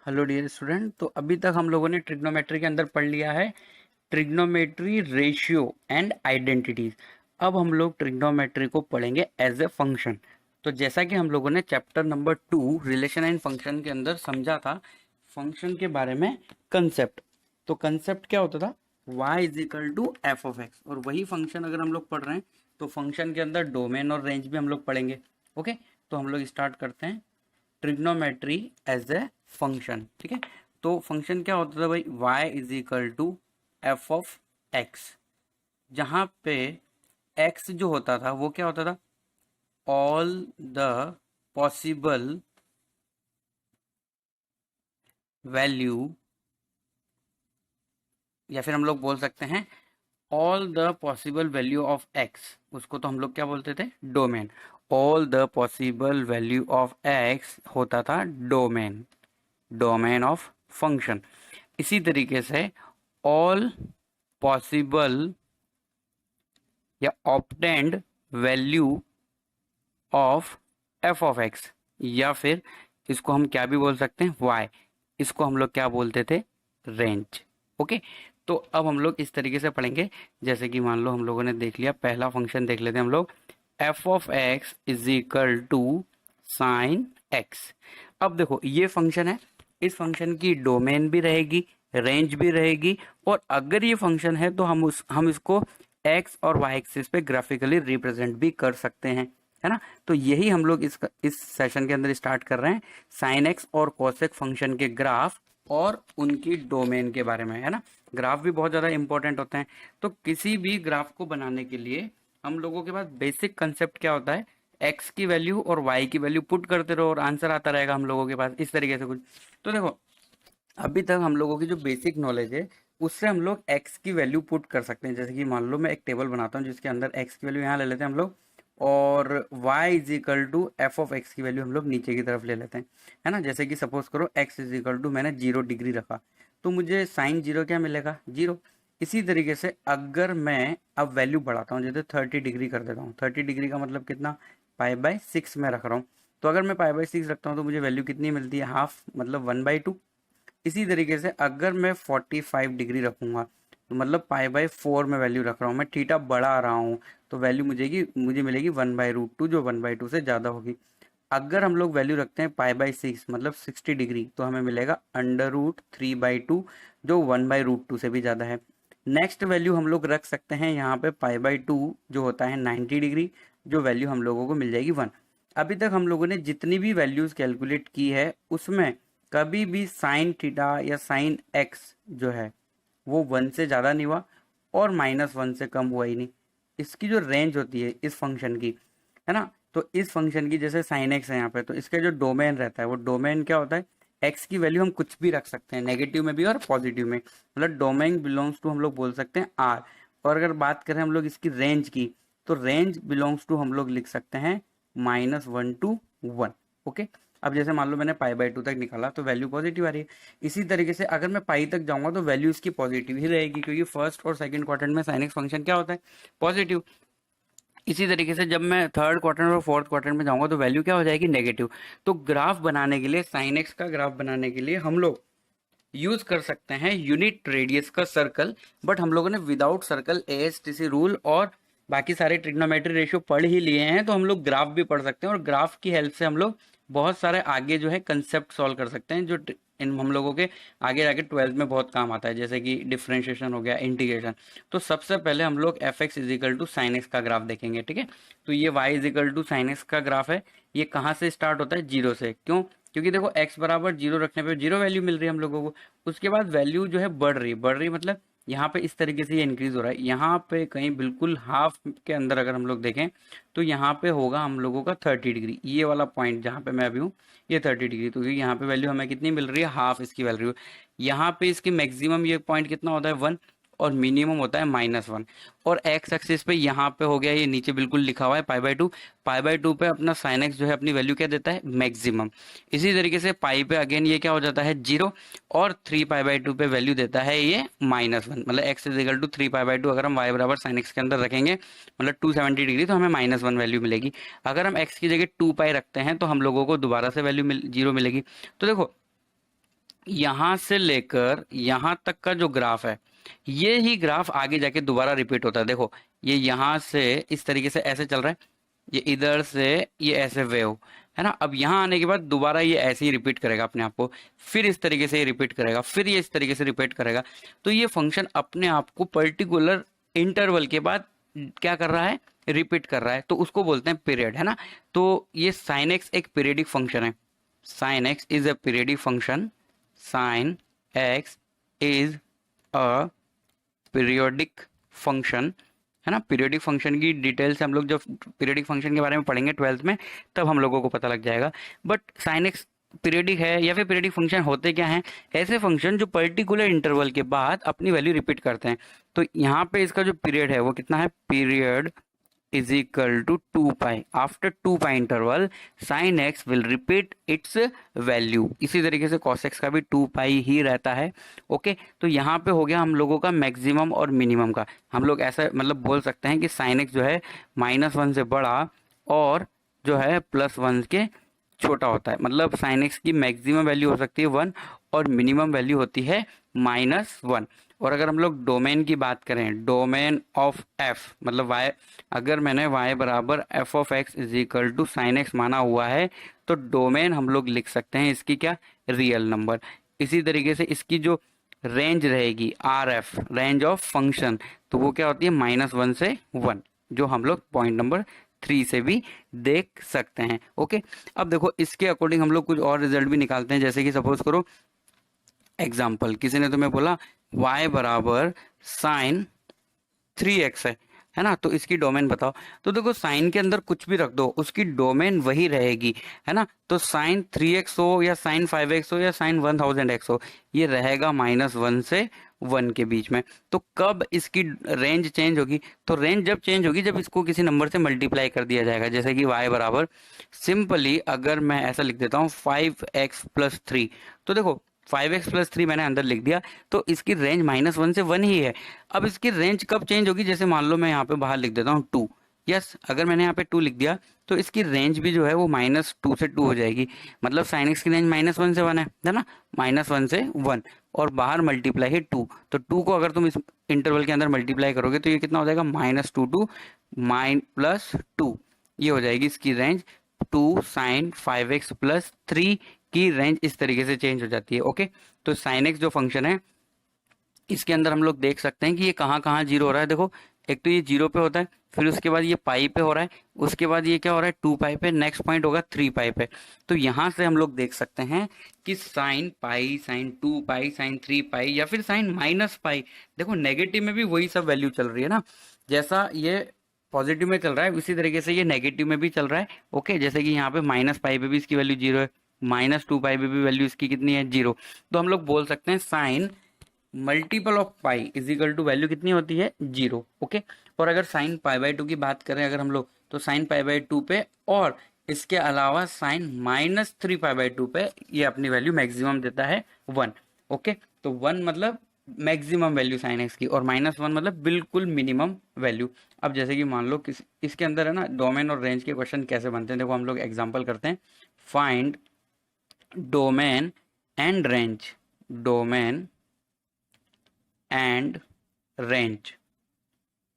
Hello dear student. तो अभी तक हम लोगों ने ट्रिग्नोमेट्री के अंदर पढ़ लिया है ट्रिग्नोमेट्री रेशियो एंड आइडेंटिटीज। अब हम लोग ट्रिग्नोमेट्री को पढ़ेंगे एज ए फंक्शन। तो जैसा कि हम लोगों ने chapter number 2 relation and function के अंदर समझा था फंक्शन के बारे में कंसेप्ट। तो कंसेप्ट क्या होता था, y is equal to F of x. और वही फंक्शन अगर हम लोग पढ़ रहे हैं तो फंक्शन के अंदर डोमेन और रेंज भी हम लोग पढ़ेंगे। ओके, तो हम लोग स्टार्ट करते हैं ट्रिग्नोमेट्री एज ए फंक्शन। ठीक है, तो फंक्शन क्या होता था भाई, y is equal to F of x, जहां पे x जो होता था वो क्या होता था, ऑल द पॉसिबल वैल्यू, या फिर हम लोग बोल सकते हैं all the possible value of x. उसको तो हम लोग क्या बोलते थे, domain. All the possible value of x होता था डोमेन, डोमेन ऑफ फंक्शन। इसी तरीके से ऑल पॉसिबल या obtained value of F of x, या फिर इसको हम क्या भी बोल सकते हैं, वाई। इसको हम लोग क्या बोलते थे, रेंज। ओके, तो अब हम लोग इस तरीके से पढ़ेंगे। जैसे कि मान लो हम लोगों ने देख लिया, पहला फंक्शन देख लेते हैं हम लोग, f of x is equal to sine x. अब देखो ये फंक्शन है, इस फंक्शन की डोमेन भी रहेगी, रेंज भी रहेगी, और अगर ये फंक्शन है तो हम इसको एक्स और वाई एक्सिस पे ग्राफिकली रिप्रेजेंट भी कर सकते हैं, है ना। तो यही हम लोग इस सेशन के अंदर स्टार्ट कर रहे हैं, साइन एक्स और कोसेक फंक्शन के ग्राफ और उनकी डोमेन के बारे में, है ना। ग्राफ भी बहुत ज़्यादा इंपॉर्टेंट होते हैं। तो किसी भी ग्राफ को बनाने के लिए हम लोगों के पास बेसिक कंसेप्ट क्या होता है, एक्स की वैल्यू और वाई की वैल्यू पुट करते रहो और आंसर आता रहेगा हम लोगों के पास, इस तरीके से कुछ। तो देखो अभी तक हम लोगों की जो बेसिक नॉलेज है उससे हम लोग x की वैल्यू पुट कर सकते हैं। जैसे कि मान लो मैं एक टेबल बनाता हूँ जिसके अंदर x की वैल्यू यहाँ ले लेते हैं हम लोग, और y is equal to F of x की वैल्यू हम लोग नीचे की तरफ ले लेते हैं, है ना। जैसे कि सपोज करो x इज इक्वल टू मैंने 0 डिग्री रखा, तो मुझे साइन 0 क्या मिलेगा, 0। इसी तरीके से अगर मैं अब वैल्यू बढ़ाता हूँ, जैसे 30 डिग्री कर देता हूँ, 30 डिग्री का मतलब कितना, पाई/6 में रख रहा हूँ। तो अगर मैं पाई/6 रखता हूँ तो मुझे वैल्यू कितनी मिलती है, हाफ, मतलब 1/2। इसी तरीके से अगर मैं 45 डिग्री रखूंगा तो मतलब पाई/4 में वैल्यू रख रहा हूँ, मैं थीटा बढ़ा रहा हूँ, तो वैल्यू मुझे मिलेगी 1/√2, जो 1/2 से ज़्यादा होगी। अगर हम लोग वैल्यू रखते हैं पाई/6 मतलब 60 डिग्री, तो हमें मिलेगा √3/2, जो 1/√2 से भी ज़्यादा है। नेक्स्ट वैल्यू हम लोग रख सकते हैं यहाँ पे पाई/2 जो होता है 90 डिग्री, जो वैल्यू हम लोगों को मिल जाएगी 1। अभी तक हम लोगों ने जितनी भी वैल्यूज कैलकुलेट की है उसमें कभी भी साइन थीटा या साइन एक्स जो है वो 1 से ज़्यादा नहीं हुआ और -1 से कम हुआ ही नहीं। इसकी जो रेंज होती है इस फंक्शन की, है ना, तो इस फंक्शन की जैसे साइन एक्स है यहाँ पे, तो इसका जो डोमेन रहता है वो डोमेन क्या होता है, एक्स की वैल्यू हम कुछ भी रख सकते हैं, नेगेटिव में भी और पॉजिटिव में, मतलब डोमेन बिलोंग्स टू हम लोग बोल सकते हैं आर। और अगर बात करें हम लोग इसकी रेंज की, तो रेंज बिलोंग्स टू हम लोग लिख सकते हैं -1 to 1। ओके, अब जैसे मान लो मैंने पाई/2 तक निकाला तो वैल्यू पॉजिटिव आ रही है। इसी तरीके से अगर मैं पाई तक जाऊंगा तो वैल्यू इसकी पॉजिटिव ही रहेगी, क्योंकि फर्स्ट और सेकंड क्वाड्रेंट में साइन एक्स फंक्शन क्या होता है, पॉजिटिव। इसी तरीके से जब मैं थर्ड क्वाड्रेंट और फोर्थ क्वाड्रेंट में जाऊंगा तो वैल्यू क्या हो जाएगी, नेगेटिव। तो ग्राफ बनाने के लिए, साइन एक्स का ग्राफ बनाने के लिए हम लोग यूज कर सकते हैं यूनिट रेडियस का सर्कल। बट हम लोगों ने विदाउट सर्कल एएसटीसी रूल और बाकी सारे ट्रिग्नोमेट्री रेशियो पढ़ ही लिए हैं, तो हम लोग ग्राफ भी पढ़ सकते हैं और ग्राफ की हेल्प से हम लोग बहुत सारे आगे जो है कंसेप्ट सॉल्व कर सकते हैं, जो इन हम लोगों के आगे जाके 12th में बहुत काम आता है, जैसे कि डिफरेंशिएशन हो गया, इंटीग्रेशन। तो सबसे पहले हम लोग f x is equal to sine x का ग्राफ देखेंगे। ठीक है, तो ये y is equal to sine x का ग्राफ है। ये कहाँ से स्टार्ट होता है, 0 से। क्यों, क्योंकि देखो x बराबर 0 रखने पे 0 वैल्यू मिल रही है हम लोगों को। उसके बाद वैल्यू जो है बढ़ रही मतलब यहाँ पे इस तरीके से ये इंक्रीज हो रहा है। यहाँ पे कहीं बिल्कुल हाफ के अंदर अगर हम लोग देखें तो यहाँ पे होगा हम लोगों का 30 डिग्री, ये वाला पॉइंट जहाँ पे मैं अभी हूँ, ये 30 डिग्री। तो क्योंकि यहाँ पे वैल्यू हमें कितनी मिल रही है, हाफ इसकी वैल्यू। यहाँ पे इसकी मैक्सिमम ये पॉइंट कितना होता है, 1, और मिनिमम होता है -1। और एक्स एक्सिस पे यहाँ पे हो गया, ये नीचे बिल्कुल लिखा हुआ है पाई/2। पाई/2 पे अपना साइन एक्स जो है अपनी वैल्यू क्या देता है, मैक्सिमम। इसी तरीके से पाई पे अगेन ये क्या हो जाता है, 0, और 3 पाई/2 पे वैल्यू देता है ये -1। मतलब x इज इक्वल टू 3 पाई/2 अगर हम y बराबर साइन एक्स के अंदर रखेंगे, मतलब 270 डिग्री, तो हमें -1 वैल्यू मिलेगी। अगर हम x की जगह 2 पाई रखते हैं तो हम लोगों को दोबारा से वैल्यू 0 मिलेगी। तो देखो यहां से लेकर यहां तक का जो ग्राफ है, ये ही ग्राफ आगे जाके दोबारा रिपीट होता है। देखो ये यहां से इस तरीके से ऐसे चल रहा है, ये इधर से ये ऐसे वेव है ना। अब यहाँ आने के बाद दोबारा ये ऐसे ही रिपीट करेगा अपने आप को, फिर इस तरीके से ये रिपीट करेगा, फिर ये इस तरीके से रिपीट करेगा। तो ये फंक्शन अपने आप को पर्टिकुलर इंटरवल के बाद क्या कर रहा है, रिपीट कर रहा है, तो उसको बोलते हैं पीरियड, है ना। तो ये साइन एक्स एक पीरियडिक फंक्शन है। Sine x is a periodic function, sine x is a periodic function, है ना। पीरियोडिक फंक्शन की डिटेल्स हम लोग जब पीरियोडिक फंक्शन के बारे में पढ़ेंगे 12th में, तब हम लोगों को पता लग जाएगा। बट साइन एक्स पीरियोडिक है या फिर पीरियोडिक फंक्शन होते क्या हैं, ऐसे फंक्शन जो पर्टिकुलर इंटरवल के बाद अपनी वैल्यू रिपीट करते हैं। तो यहाँ पे इसका जो पीरियड है वो कितना है, period is equal to 2 pi. After 2 pi interval sin x will repeat its value. इसी तरीके से cos x का भी 2 pi ही रहता है। ओके, तो यहाँ पे हो गया हम लोगों का मैक्सिमम और मिनिमम का। हम लोग ऐसा मतलब बोल सकते हैं कि sin x जो है -1 से बड़ा और जो है +1 के छोटा होता है। मतलब sin x की मैक्सिमम वैल्यू हो सकती है 1 और मिनिमम वैल्यू होती है -1। और अगर हम लोग डोमेन की बात करें, डोमेन ऑफ f मतलब y, अगर मैंने y बराबर f of x is equal to sine x माना हुआ है, तो डोमेन हम लोग लिख सकते हैं इसकी क्या, रियल नंबर। इसी तरीके से इसकी जो रेंज रहेगी R F, range of function, तो वो क्या होती है -1 से 1, जो हम लोग पॉइंट नंबर 3 से भी देख सकते हैं। ओके, अब देखो इसके अकॉर्डिंग हम लोग कुछ और रिजल्ट भी निकालते हैं। जैसे कि सपोज करो एग्जाम्पल, किसी ने तुम्हें बोला y बराबर साइन 3x है ना, तो इसकी डोमेन बताओ। तो देखो साइन के अंदर कुछ भी रख दो, उसकी डोमेन वही रहेगी, है ना। तो साइन 3x हो या साइन 5x हो या साइन 1000x हो, ये रहेगा -1 से 1 के बीच में। तो कब इसकी रेंज चेंज होगी, तो रेंज जब चेंज होगी जब इसको किसी नंबर से मल्टीप्लाई कर दिया जाएगा। जैसे कि y बराबर, सिंपली अगर मैं ऐसा लिख देता हूँ 5x + 3, तो देखो 5x + 3 मैंने अंदर लिख दिया, तो इसकी रेंज -1 से 1 ही है। अब इसकी रेंज कब चेंज होगी, जैसे मान लो मैं यहाँ पे बाहर लिख देता हूँ 2, यस, अगर मैंने यहाँ पे 2 लिख दिया तो इसकी रेंज भी जो है वो -2 से 2 हो जाएगी। मतलब साइन एक्स की रेंज -1 से 1 है ना, -1 से 1, और बाहर मल्टीप्लाई है 2, तो 2 को अगर तुम इस इंटरवल के अंदर मल्टीप्लाई करोगे तो ये कितना हो जाएगा, -2 टू +2, ये हो जाएगी इसकी रेंज। 2 साइन 5x + 3 की रेंज इस तरीके से चेंज हो जाती है। ओके, तो साइन एक्स जो फंक्शन है इसके अंदर हम लोग देख सकते हैं कि ये कहाँ कहाँ जीरो हो रहा है। देखो एक तो ये 0 पे होता है, फिर उसके बाद ये पाई पे हो रहा है, उसके बाद ये क्या हो रहा है 2 पाई पे, नेक्स्ट पॉइंट होगा 3 पाई पे। तो यहाँ से हम लोग देख सकते हैं कि साइन पाई, साइन 2 पाई, साइन 3 पाई या फिर साइन -पाई, देखो नेगेटिव में भी वही सब वैल्यू चल रही है ना। जैसा ये पॉजिटिव में चल रहा है उसी तरीके से ये नेगेटिव में भी चल रहा है। ओके, जैसे कि यहाँ पे -पाई पे भी इसकी वैल्यू 0 है, -2 पाई पे भी वैल्यू इसकी कितनी है, 0। तो हम लोग बोल सकते हैं sine multiple of pi is equal to value कितनी होती है, 0। ओके, और अगर साइन π/2 की बात करें अगर हम लोग, तो साइन π/2 पे और इसके अलावा साइन -3 π/2 पे ये अपनी वैल्यू मैक्सिमम देता है 1। ओके, तो 1 मतलब मैक्सिमम वैल्यू साइन एक्स की, और -1 मतलब बिल्कुल मिनिमम वैल्यू। अब जैसे कि मान लो किस इसके अंदर है ना, डोमेन और रेंज के क्वेश्चन कैसे बनते हैं, देखो हम लोग एग्जांपल करते हैं। Find domain and range, domain and range,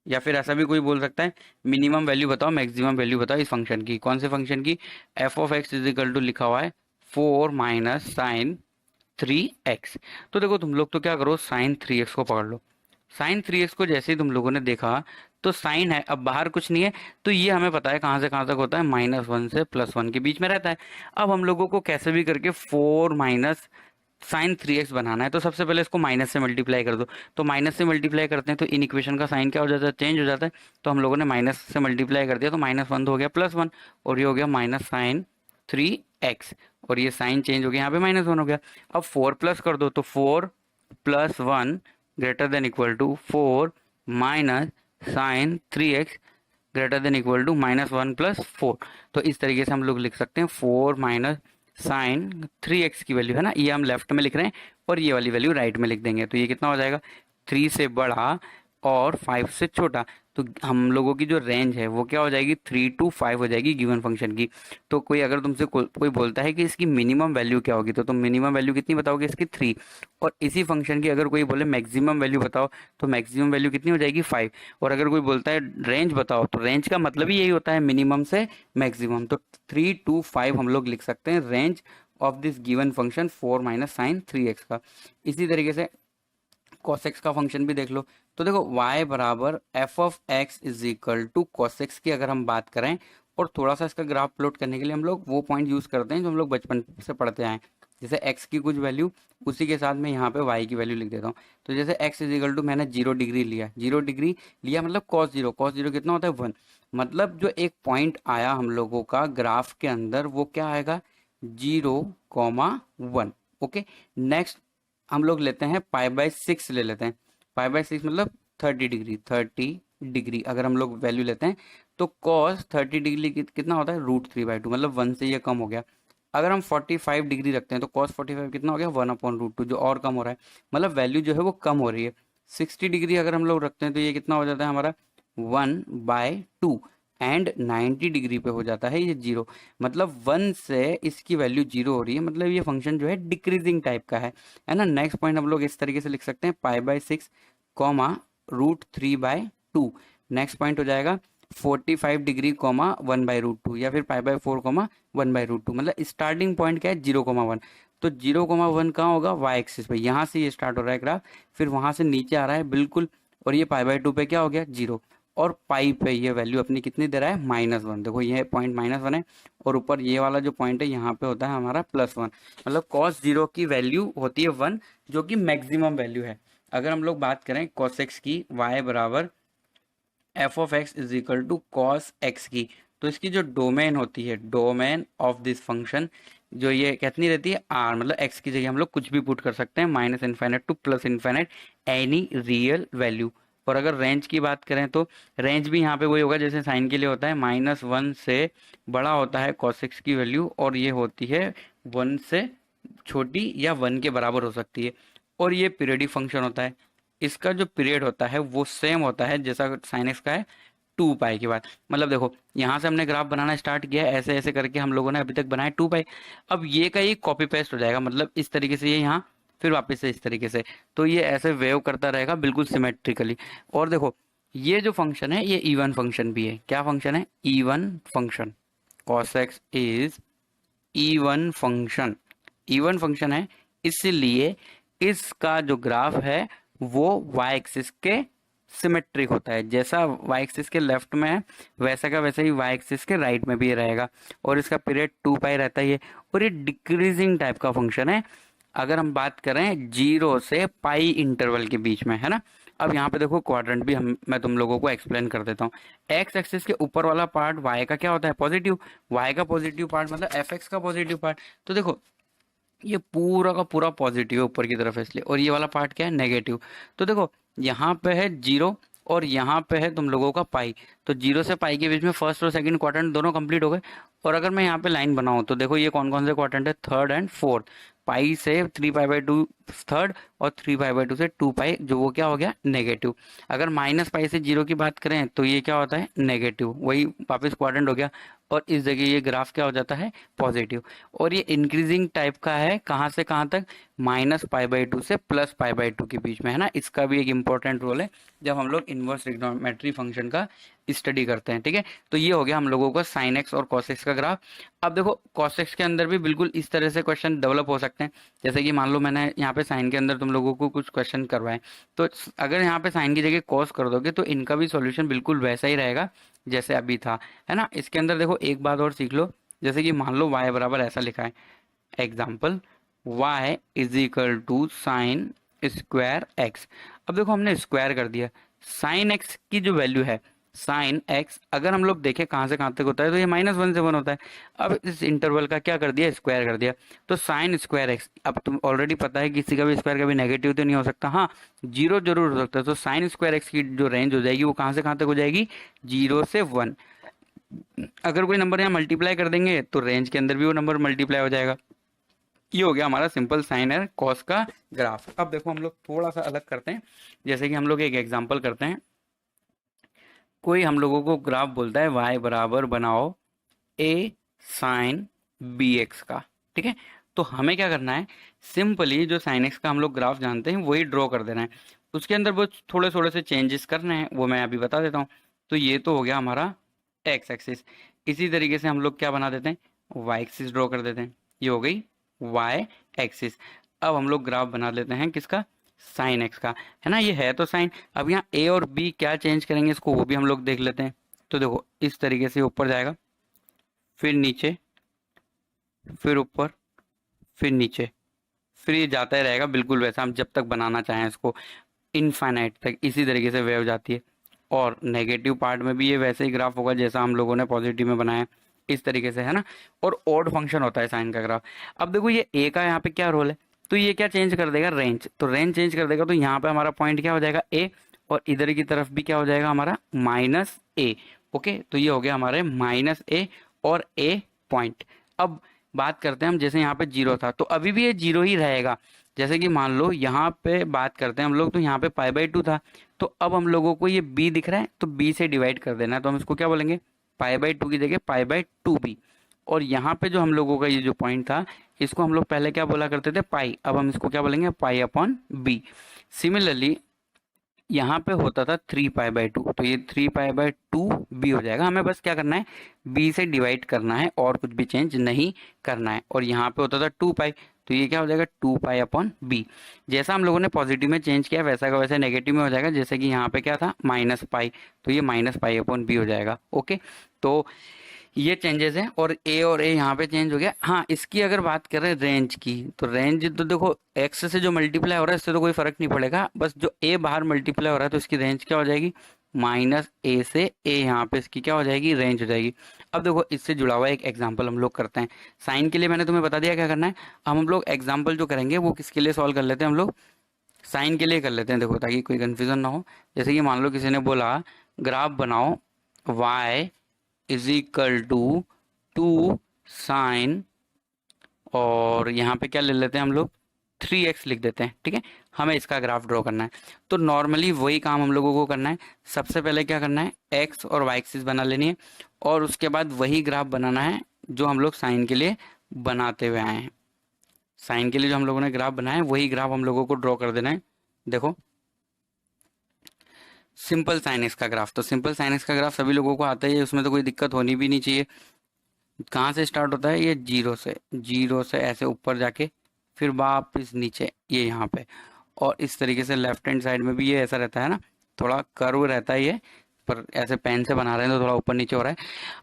या फिर ऐसा भी कोई बोल सकता है मिनिमम वैल्यू बताओ, मैक्सिमम वैल्यू बताओ इस फंक्शन की। कौन से फंक्शन की, f of x is equal to लिखा हुआ है 4 - साइन 3x। तो देखो तुम लोग तो क्या करो, साइन 3x को पकड़ लो। साइन 3x को जैसे ही तुम लोगों ने देखा तो साइन है, अब बाहर कुछ नहीं है, तो ये हमें पता है कहाँ से कहाँ तक होता है, -1 से +1 के बीच में रहता है। अब हम लोगों को कैसे भी करके 4 - साइन 3x बनाना है, तो सबसे पहले इसको माइनस से मल्टीप्लाई कर दो। तो माइनस से मल्टीप्लाई करते हैं तो इन इक्वेशन का साइन क्या हो जाता है, चेंज हो जाता है। तो हम लोगों ने माइनस से मल्टीप्लाई कर दिया, तो -1 हो गया +1, और ये हो गया -sin3x, और ये साइन चेंज हो गया, यहाँ पे -1 हो गया। अब 4 प्लस कर दो, तो 4 + 1 greater than equal to 4 sin 3x greater than equal to -1 + 4। तो इस तरीके से हम लोग लिख सकते हैं 4 साइन 3x की वैल्यू है ना, ये हम लेफ्ट में लिख रहे हैं और ये वाली वैल्यू राइट में लिख देंगे। तो ये कितना हो जाएगा, 3 से बड़ा और 5 से छोटा। तो हम लोगों की जो रेंज है वो क्या हो जाएगी, 3 to 5 हो जाएगी गिवन फंक्शन की। तो कोई अगर तुमसे कोई बोलता है कि इसकी मिनिमम वैल्यू क्या होगी, तो तुम मिनिमम वैल्यू कितनी बताओगे, इसकी 3। और इसी फंक्शन की अगर कोई बोले मैक्सिमम वैल्यू बताओ, तो मैक्सिमम वैल्यू कितनी हो जाएगी, 5। और अगर कोई बोलता है रेंज बताओ, तो रेंज का मतलब ही यही होता है मिनिमम से मैक्सिमम। तो 3 to 5 हम लोग लिख सकते हैं range of this given function 4 - sin 3x का। इसी तरीके से cos x का फंक्शन भी देख लो। तो देखो y बराबर f of x is equal to cos x की अगर हम बात करें, और थोड़ा सा इसका ग्राफ प्लॉट करने के लिए हम लोग वो पॉइंट यूज करते हैं जो हम लोग बचपन से पढ़ते आए हैं। जैसे x की कुछ वैल्यू, उसी के साथ मैं यहाँ पे y की वैल्यू लिख देता हूँ। तो जैसे x इज इक्वल टू मैंने 0 डिग्री लिया, 0 डिग्री लिया मतलब cos 0 कितना होता है 1। मतलब जो एक पॉइंट आया हम लोगों का ग्राफ के अंदर वो क्या आएगा, 0, 1। ओके, नेक्स्ट हम लोग लेते हैं π/6 ले लेते हैं। π/6 मतलब 30 डिग्री, 30 डिग्री अगर हम लोग वैल्यू लेते हैं, तो cos 30 डिग्री कितना होता है, √3/2, मतलब 1 से ये कम हो गया। अगर हम 45 डिग्री रखते हैं तो cos 45 कितना हो गया, 1/√2, जो और कम हो रहा है, मतलब वैल्यू जो है वो कम हो रही है। 60 डिग्री अगर हम लोग रखते हैं तो ये कितना हो जाता है हमारा 1/2। एंड 90 डिग्री पे हो जाता है ये 0, मतलब 1 से इसकी वैल्यू 0 हो रही है, मतलब ये फंक्शन जो है डिक्रीजिंग टाइप का है ना। नेक्स्ट पॉइंट हम लोग इस तरीके से लिख सकते हैं π/6, √3/2। नेक्स्ट पॉइंट हो जाएगा 45 डिग्री, 1/√2, या फिर π/4, 1/√2। मतलब स्टार्टिंग पॉइंट क्या है, 0, 1। तो 0, 1 कहाँ होगा, वाई एक्सिस पे, यहाँ से ये स्टार्ट हो रहा है ग्राफ, फिर वहां से नीचे आ रहा है बिल्कुल, और ये π/2 पे क्या हो गया, 0। और पाई पे ये वैल्यू अपनी कितनी दे रहा है, -1। देखो ये पॉइंट -1 है, और ऊपर ये वाला जो पॉइंट है यहाँ पे होता है हमारा +1। मतलब cos 0 की वैल्यू होती है 1, जो कि मैक्सिमम वैल्यू है। अगर हम लोग बात करें cos x की, y बराबर f of x is equal to cos x की, तो इसकी जो डोमेन होती है, डोमेन ऑफ दिस फंक्शन, जो ये कितनी रहती है, आर, मतलब एक्स की जगह हम लोग कुछ भी पुट कर सकते हैं, -∞ टू +∞, एनी रियल वैल्यू। और अगर रेंज की बात करें तो रेंज भी यहाँ पे वही होगा जैसे साइन के लिए होता है, -1 से बड़ा होता है cos x की वैल्यू, और ये होती है 1 से छोटी या 1 के बराबर हो सकती है। और ये पीरियडिक फंक्शन होता है, इसका जो पीरियड होता है वो सेम होता है जैसा साइन एक्स का है, 2 पाई के बाद। मतलब देखो यहाँ से हमने ग्राफ बनाना स्टार्ट किया, ऐसे ऐसे करके हम लोगों ने अभी तक बनाया 2 पाई। अब ये का ये कॉपी पेस्ट हो जाएगा, मतलब इस तरीके से ये यहाँ, फिर वापस से इस तरीके से, तो ये ऐसे वेव करता रहेगा बिल्कुल सिमेट्रिकली। और देखो ये जो फंक्शन है ये इवन फंक्शन भी है। क्या फंक्शन है, even function. cos x is even function, even function है, इसलिए इसका जो ग्राफ है वो y एक्सिस के सिमेट्रिक होता है। जैसा y एक्सिस के लेफ्ट में है वैसा का वैसा ही y एक्सिस के राइट में भी रहेगा, और इसका पीरियड 2 पाई रहता है ये, और ये डिक्रीजिंग टाइप का फंक्शन है। अगर हम बात करें 0 से पाई इंटरवल के बीच में, है ना। अब यहाँ पे देखो क्वाड्रेंट भी मैं तुम लोगों को एक्सप्लेन कर देता हूँ। एक्स एक्सिस के ऊपर वाला पार्ट y का क्या होता है, पॉजिटिव, y का पॉजिटिव पार्ट मतलब एफ एक्स का पॉजिटिव पार्ट। तो देखो ये पूरा का पूरा पॉजिटिव है ऊपर की तरफ है इसलिए, और ये वाला पार्ट क्या है, नेगेटिव। तो देखो यहाँ पे है 0 और यहाँ पे है तुम लोगों का पाई, तो 0 से पाई के बीच में फर्स्ट और सेकंड क्वाड्रेंट दोनों कंप्लीट हो गए। और अगर मैं यहाँ पे लाइन बनाऊं तो देखो ये कौन कौन से क्वाड्रेंट है, थर्ड एंड फोर्थ। पाई से 3 पाई/2 थर्ड, और 3 पाई/2 से 2 पाई, जो वो क्या हो गया, नेगेटिव। अगर -पाई से 0 की बात करें तो ये क्या होता है, नेगेटिव, वही वापस क्वाड्रेंट हो गया, और इस जगह ये ग्राफ क्या हो जाता है, पॉजिटिव। और ये इंक्रीजिंग टाइप का है, कहाँ से कहाँ तक, -पाई/2 से +पाई/2 के बीच में, है ना। इसका भी एक इंपॉर्टेंट रोल है जब हम लोग इनवर्स ट्रिग्नोमेट्री फंक्शन का स्टडी करते हैं, ठीक है। तो ये हो गया हम लोगों का साइन एक्स और कॉस एक्स का ग्राफ। अब देखो कॉस एक्स के अंदर भी बिल्कुल इस तरह से क्वेश्चन डेवलप हो सकते हैं, जैसे कि मान लो मैंने यहाँ पे साइन के अंदर तुम लोगों को कुछ क्वेश्चन करवाए, तो अगर यहाँ पे साइन की जगह कॉस कर दोगे तो इनका भी सॉल्यूशन बिल्कुल वैसा ही रहेगा जैसे अभी था, है ना। इसके अंदर देखो एक बात और सीख लो, जैसे कि मान लो y बराबर ऐसा लिखा है, example y is equal to sine square x. अब देखो हमने स्क्वायर कर दिया, साइन एक्स की जो वैल्यू है, साइन एक्स अगर हम लोग देखें कहाँ से कहाँ तक होता है तो ये -1 से 1 होता है। अब इस इंटरवल का क्या कर दिया, स्क्वायर कर दिया, तो साइन स्क्वायर एक्स, अब तुम ऑलरेडी पता है किसी का भी स्क्वायर कभी नेगेटिव तो नहीं हो सकता, हाँ 0 जरूर हो सकता है। तो साइन स्क्वायर एक्स की जो रेंज हो जाएगी वो कहाँ से कहाँ तक हो जाएगी, 0 से 1। अगर कोई नंबर यहाँ मल्टीप्लाई कर देंगे तो रेंज के अंदर भी वो नंबर मल्टीप्लाई हो जाएगा। ये हो गया हमारा सिंपल साइन और कॉस का ग्राफ। अब देखो हम लोग थोड़ा सा अलग करते हैं, जैसे कि हम लोग एक एग्जांपल करते हैं। कोई हम लोगों को ग्राफ बोलता है y बराबर बनाओ a साइन बी एक्स का, ठीक है। तो हमें क्या करना है, सिंपली जो साइन एक्स का हम लोग ग्राफ जानते हैं वही ड्रॉ कर देना है। उसके अंदर वो थोड़े थोड़े से चेंजेस करने हैं, वो मैं अभी बता देता हूँ। तो ये तो हो गया हमारा एक्स एक्सिस। इसी तरीके से हम लोग क्या बना देते हैं, वाई एक्सिस ड्रॉ कर देते हैं। ये हो गई वाई एक्सिस। अब हम लोग ग्राफ बना लेते हैं किसका, साइन एक्स का, है ना। ये है तो साइन। अब यहाँ ए और बी क्या चेंज करेंगे इसको, वो भी हम लोग देख लेते हैं। तो देखो इस तरीके से ऊपर जाएगा, फिर नीचे, फिर ऊपर, फिर नीचे, फिर ये जाता ही रहेगा बिल्कुल वैसा, हम जब तक बनाना चाहें इसको इनफाइनाइट तक इसी तरीके से वेव जाती है। और नेगेटिव पार्ट में भी ये वैसे ही ग्राफ होगा जैसा हम लोगों ने पॉजिटिव में बनाया, इस तरीके से, है ना। और ऑड फंक्शन होता है साइन का ग्राफ। अब देखो ये ए का यहाँ पे क्या रोल है, तो ये क्या चेंज कर देगा, रेंज। तो रेंज चेंज कर देगा, तो यहाँ पे हमारा पॉइंट क्या हो जाएगा, ए, और इधर की तरफ भी क्या हो जाएगा हमारा, माइनस ए। ओके, तो ये हो गया हमारे माइनस ए और ए पॉइंट। अब बात करते हैं हम, जैसे यहाँ पे जीरो था तो अभी भी ये जीरो ही रहेगा। जैसे कि मान लो यहाँ पे बात करते हैं हम लोग, तो यहाँ पे पाई बाई टू था, तो अब हम लोगों को ये b दिख रहा है, तो b से डिवाइड कर देना है। तो हम इसको क्या बोलेंगे, पाई बाई टू की जगह पाई बाई टू बी। और यहाँ पे जो हम लोगों का ये जो पॉइंट था, इसको हम लोग पहले क्या बोला करते थे, पाई। अब हम इसको क्या बोलेंगे, पाई अपॉन बी। सिमिलरली यहाँ पे होता था 3 पाई बाई 2, तो ये 3 पाई बाई 2 बी हो जाएगा। हमें बस क्या करना है, बी से डिवाइड करना है और कुछ भी चेंज नहीं करना है। और यहाँ पे होता था 2 पाई, तो ये क्या हो जाएगा, 2 पाई अपॉन बी। जैसा हम लोगों ने पॉजिटिव में चेंज किया वैसा का वैसा नेगेटिव में हो जाएगा। जैसे कि यहाँ पे क्या था, -पाई, तो ये -पाई अपॉन बी हो जाएगा। ओके, तो ये चेंजेस हैं। और ए यहाँ पे चेंज हो गया। हाँ, इसकी अगर बात करें रेंज की, तो रेंज तो देखो एक्स से जो मल्टीप्लाई हो रहा है इससे तो कोई फर्क नहीं पड़ेगा, बस जो ए बाहर मल्टीप्लाई हो रहा है तो इसकी रेंज क्या हो जाएगी, माइनस ए से ए, यहाँ पे इसकी क्या हो जाएगी, रेंज हो जाएगी। अब देखो इससे जुड़ा हुआ एक एग्जाम्पल हम लोग करते हैं। साइन के लिए मैंने तुम्हें बता दिया क्या करना है। अब हम लोग एग्जाम्पल जो करेंगे वो किसके लिए सॉल्व कर लेते हैं, हम लोग साइन के लिए कर लेते हैं। देखो ताकि कोई कंफ्यूजन ना हो। जैसे कि मान लो किसी ने बोला ग्राफ बनाओ y is equal to 2 sine, और यहाँ पे क्या ले लेते हैं हम लोग, 3x लिख देते हैं, ठीक है। हमें इसका ग्राफ ड्रॉ करना है। तो नॉर्मली वही काम हम लोगों को करना है। सबसे पहले क्या करना है, x और y एक्सिस बना लेनी है, और उसके बाद वही ग्राफ बनाना है जो हम लोग साइन के लिए बनाते हुए आए हैं। साइन के लिए जो हम लोगों ने ग्राफ बनाया है वही ग्राफ हम लोगों को ड्रॉ कर देना है। देखो सिंपल साइन एक्स का ग्राफ, तो सिंपल साइन एक्स का ग्राफ सभी लोगों को आता है, उसमें तो कोई दिक्कत होनी भी नहीं चाहिए। कहाँ से स्टार्ट होता है, ये जीरो से ऐसे ऊपर जाके फिर वापस नीचे, ये यहाँ पे। और इस तरीके से लेफ्ट हैंड साइड में भी ये ऐसा रहता है ना, थोड़ा कर्व रहता है ये, पर ऐसे पेन से बना रहे हैं तो थोड़ा ऊपर नीचे हो रहा है।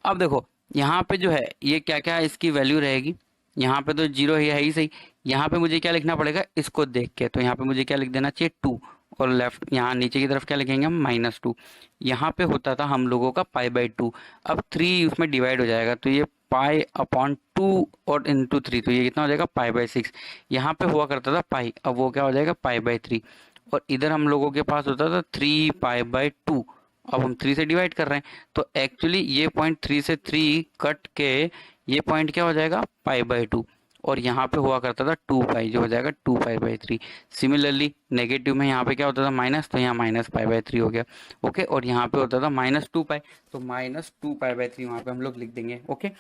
अब देखो यहाँ पे जो है ये क्या क्या इसकी वैल्यू रहेगी, यहाँ पे तो जीरो है ही सही। यहाँ पे मुझे क्या लिखना पड़ेगा, इसको देख के, तो यहाँ पे मुझे क्या लिख देना चाहिए, 2। और लेफ्ट यहाँ नीचे की तरफ क्या लिखेंगे हम, -2। यहाँ पे होता था हम लोगों का पाई बाई 2। अब 3 उसमें डिवाइड हो जाएगा, तो ये पाई अपॉन 2 और इंटू 3, तो ये कितना हो जाएगा, पाई बाई 6। यहाँ पे हुआ करता था पाई, अब वो क्या हो जाएगा, पाई बाई 3। और इधर हम लोगों के पास होता था 3 पाई बाई 2। अब हम 3 से डिवाइड कर रहे हैं, तो एक्चुअली ये पॉइंट 3 से 3 कट के ये पॉइंट क्या हो जाएगा, पाई बाई 2। और यहाँ पे हुआ करता था 2 पाई, जो हो जाएगा 2 पाई बाई 3। सिमिलरली नेगेटिव में यहाँ पे क्या होता था, माइनस, तो यहाँ -पाई बाई 3 हो गया। ओके, और यहाँ पे होता था -2 पाई, तो -2 पाई बाई 3 वहाँ पे हम लोग लिख देंगे। ओके,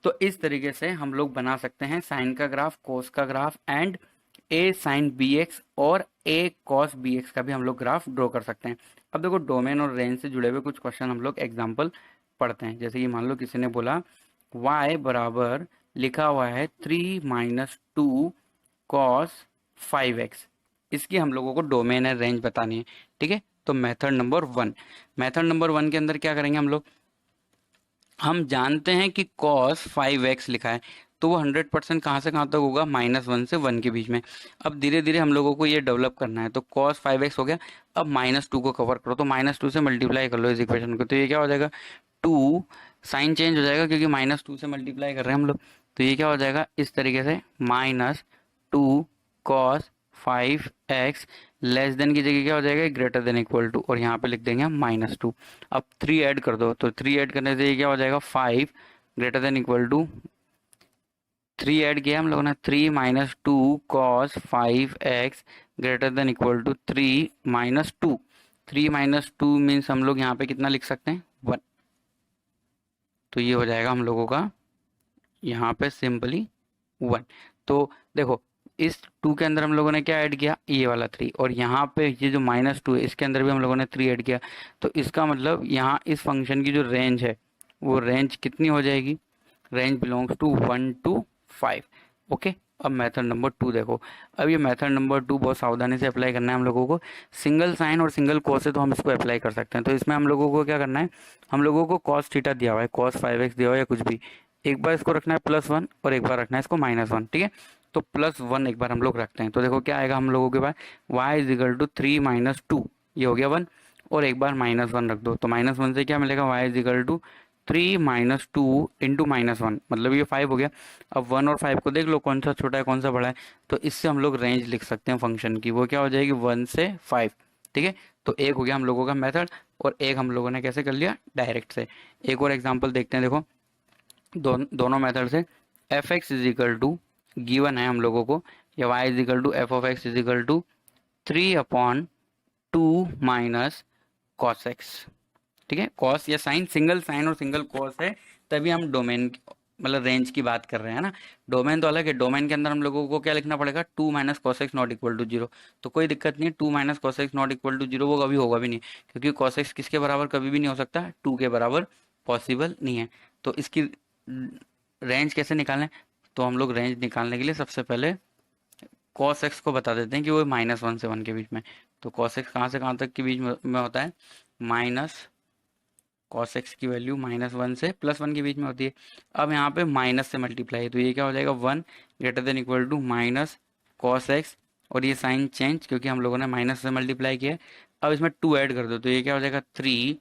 तो इस तरीके से हम लोग बना सकते हैं साइन का ग्राफ, कोस का graph, and a sine b x और ए कॉस बी एक्स का भी हम लोग ग्राफ ड्रॉ कर सकते हैं। अब देखो डोमेन और रेंज से जुड़े हुए कुछ क्वेश्चन हम लोग एग्जाम्पल पढ़ते हैं। जैसे कि मान लो किसी ने बोला y बराबर लिखा हुआ है 3 - 2 कॉस 5x, इसकी हम लोगों को डोमेन है रेंज बतानी है, ठीक है। तो मेथड नंबर 1 के अंदर क्या करेंगे हम लोग, हम जानते हैं कि cos 5x लिखा है, तो वो 100% कहाँ से कहाँ तक होगा, -1 से 1 के बीच में। अब धीरे धीरे हम लोगों को ये डेवलप करना है, तो cos 5x हो गया। अब -2 को कवर करो, तो -2 से मल्टीप्लाई कर लो इस इक्वेशन को, तो ये क्या हो जाएगा, 2, साइन चेंज हो जाएगा क्योंकि -2 से मल्टीप्लाई कर रहे हैं हम लोग, तो ये क्या हो जाएगा इस तरीके से, -2 cos 5x लेस देन की जगह क्या हो जाएगा, ग्रेटर देन इक्वल टू, और यहाँ पे लिख देंगे हम -2। अब 3 ऐड कर दो, तो 3 ऐड करने से ये क्या हो जाएगा, 5 greater than equal to, 3 add किया हम लोगों ने, 3 - 2 cos 5x greater than equal to 3 - 2। 3 minus 2 means हम लोग यहाँ पे कितना लिख सकते हैं 1। तो ये हो जाएगा हम लोगों का यहाँ पे सिंपली 1। तो देखो इस 2 के अंदर हम लोगों ने क्या ऐड किया, ये वाला 3, और यहाँ पे ये जो -2 है इसके अंदर भी हम लोगों ने 3 ऐड किया। तो इसका मतलब यहाँ इस फंक्शन की जो रेंज है वो रेंज कितनी हो जाएगी, range belongs to 1 to 5। Okay, अब मेथड नंबर 2 देखो। अब ये मेथड नंबर 2 बहुत सावधानी से अप्लाई करना है हम लोगों को। सिंगल साइन और सिंगल कॉस से तो हम इसको अप्लाई कर सकते हैं। तो इसमें हम लोगों को क्या करना है, हम लोगों को कॉस थीटा दिया हुआ है, कॉस 5x दिया हुआ है या कुछ भी, एक बार इसको रखना है +1 और एक बार रखना है इसको -1। ठीक है, तो +1 एक बार हम लोग रखते हैं। तो देखो क्या आएगा हम लोगों के पास, y इजिकल टू 3 माइनस 2, ये हो गया 1, और एक बार -1 रख दो। तो -1 से क्या मिलेगा, y is equal to 3 minus 2 into -1, मतलब ये 5 हो गया। अब 1 और 5 को देख लो कौन सा छोटा है कौन सा बड़ा है। तो इससे हम लोग रेंज लिख सकते हैं फंक्शन की, वो क्या हो जाएगी 1 से 5। ठीक है, तो एक हो गया हम लोगों का मेथड, और एक हम लोगों ने कैसे कर लिया, डायरेक्ट से। एक और एग्जांपल देखते हैं। देखो दोनों मेथड से F x is equal to given है हम लोगों को, या Y is equal to F of x is equal to 3/2 minus cos X. ठीक है, कॉस या साइन, सिंगल साइन और सिंगल कॉस है, तभी हम डोमेन मतलब रेंज की बात कर रहे हैं ना। डोमेन तो अलग है, डोमेन के अंदर हम लोगों को क्या लिखना पड़ेगा, 2 minus cos X not equal to 0। तो कोई दिक्कत नहीं है, 2 minus cos X not equal to 0 वो कभी होगा भी नहीं, क्योंकि कॉस एक्स किसके बराबर कभी भी नहीं हो सकता, 2 के बराबर पॉसिबल नहीं है। तो इसकी रेंज कैसे निकालें, तो हम लोग रेंज निकालने के लिए सबसे पहले कॉस एक्स को बता देते हैं कि वो -1 से 1 के बीच में। तो कॉस एक्स कहाँ से कहाँ तक के बीच में होता है, माइनस कॉस एक्स की वैल्यू -1 से +1 के बीच में होती है। अब यहाँ पे माइनस से मल्टीप्लाई है, तो ये क्या हो जाएगा 1 greater than equal to minus cos X, और ये साइन चेंज क्योंकि हम लोगों ने माइनस से मल्टीप्लाई किया है। अब इसमें 2 ऐड कर दो, तो ये क्या हो जाएगा 3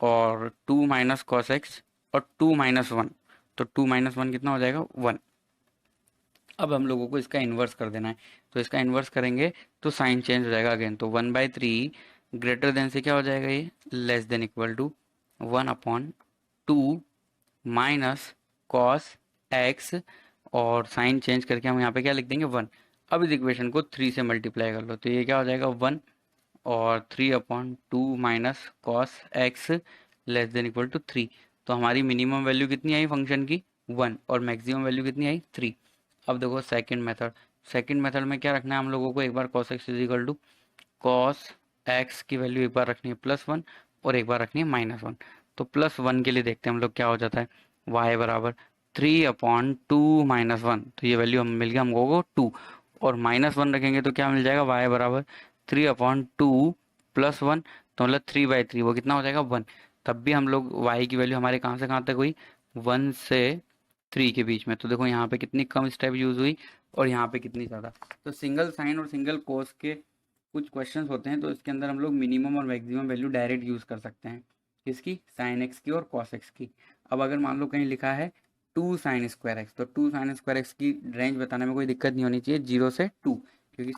और 2 माइनस कॉस एक्स और 2 माइनस 1, तो 2 माइनस 1 कितना हो जाएगा 1। अब हम लोगों को इसका इन्वर्स कर देना है, तो इसका इन्वर्स करेंगे तो साइन चेंज हो जाएगा अगेन। तो 1/3 ग्रेटर देन से क्या हो जाएगा, ये less than equal to 1/2 minus cos X, और साइन चेंज करके हम यहाँ पे क्या लिख देंगे 1। अब इस इक्वेशन को 3 से मल्टीप्लाई कर लो, तो ये क्या हो जाएगा 1 और 3/2 minus cos X less than equal to 3। तो हमारी मिनिमम वैल्यू कितनी आई फंक्शन की 1, और मैक्सिमम वैल्यू कितनी आई 3। अब देखो सेकंड मेथड, सेकंड मेथड में क्या रखना है हम लोगों को, एक बार cos x is equal to cos x की वैल्यू एक बार रखनी है +1 और एक बार रखनी है -1। तो +1 के लिए देखते हैं हम लोग क्या हो जाता है, y बराबर 3/2 -1, तो ये वैल्यू हम मिल गया हम लोगों को 2, और -1 रखेंगे तो क्या मिल जाएगा y बराबर 3/2 +1, तो मतलब 3/3, वो कितना हो जाएगा 1। तब भी हम लोग y की वैल्यू हमारे कहाँ से कहाँ तक हुई, 1 से 3 के बीच में। तो देखो यहाँ पे कितनी कम स्टेप यूज हुई और यहाँ पे कितनी ज़्यादा। तो सिंगल साइन और सिंगल कोस के कुछ क्वेश्चंस होते हैं, तो इसके अंदर हम लोग मिनिमम और मैक्सिमम वैल्यू डायरेक्ट यूज कर सकते हैं, किसकी, साइन एक्स की और कॉस एक्स की। अब अगर मान लो कहीं लिखा है 2 साइन स्क्वायर एक्स, तो 2 साइन स्क्वायर एक्स की रेंज बताने में कोई दिक्कत नहीं होनी चाहिए 0 से 2, क्योंकि